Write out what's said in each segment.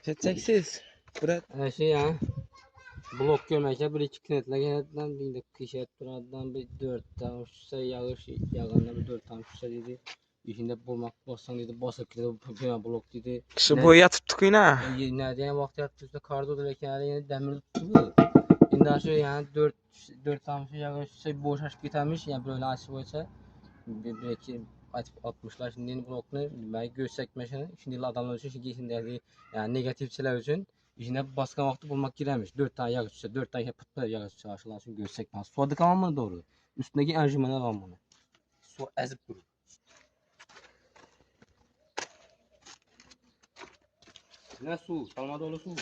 Çeçeksiz. Bırak. Her şey ya. Blok görməkə bir iki kinetlerden bir de kışet duradan bir 4 tane şüşe yağış yağanda bir 4 tane şüşe dedi. İçinde bulmak bassan dedi basıp dedi bu blok dedi. Kışı boyu yatıp tıkıyına. Ne diye vakti yaptığında kardo da kenarı yine demir tuttu. Şimdi aşağı yani 4 tane şey yağış şüşe boş aşıp getirmiş yani böyle açıp olsa belki açıp atmışlar şimdi yeni blokunu belki göz sekmeşini şimdi adamlar için şimdi yani negatif şeyler için İçine baskın vakti bulmak giremiş. 4 tane yağ üstü, 4 tane pıtı yağ üstü aşılan için görsek nasıl. Su adı kalmadı doğru. Üstündeki enjimana kalmadı. Su ezip durur. Ne su? Salma dolu su.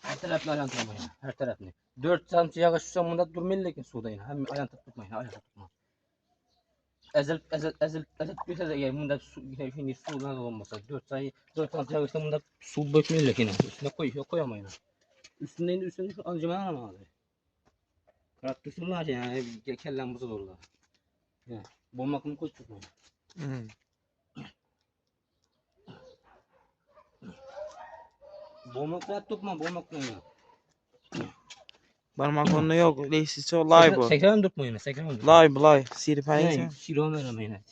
Her taraflı ayantırmayın. Her tarafını. 4 santim yağ üstü bunda durmayın lakin suda yine. Hem ayantırıp tutmayın. Ayantırıp tutmayın. Ezel bir de eğer bunda su şimdi sudan olmasa 4 santim yağ üstü bunda su dökmeyin lakin. Üstüne koyamayın. Üstünde şu ancamana mı abi? Karakterler yani kellem buzu doğrular. Ya bomba mı koy tutmuyor. Bomba kırat tutma bomba kırat. Parmak onunla yok. Leysisi o lay bu. 80 tutmuyor yine 80. Lay. Siripayın. Şiro verem yine.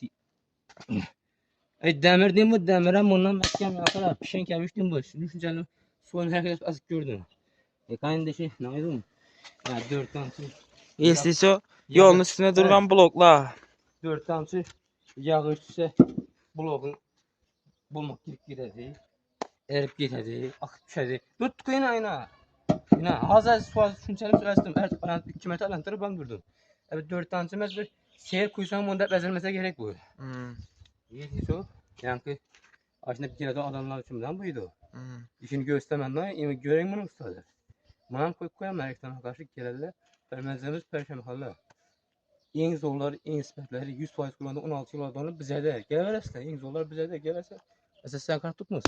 Demir değil mi demirem bundan mahkem yapar. Pişen kemiştim bu. Düşüncelim son herkes azıcık gördüm. Kayın dışı ne oldu? Ya 4 tane. Leysisi o yolun üstüne duran blokla. 4 tane yağ üstüse bloğun bulmak giderdi. Erip getedi, akıp düşedi. Dört kıyın ayna. Yine hazır sual şunçalık söyledim. Her 2 metre alantırıp ben durdum. Evet 4 tane çimez bir şehir kuyusan bunda bezilmese gerek bu. İyi o. Yani aslında bir kere de adamlar içimden buydu. İşini göstermenden göreyim bunu ustadır. Manam koyam Amerika'dan karşı gelirler. Vermezlerimiz perşembe halı. En zorları, en ispatları 100% kullandı 16 yıllarda onu bize de. Gel verəslər, en zorlar bize de gel verəslər. Mesela sen kart tutmaz.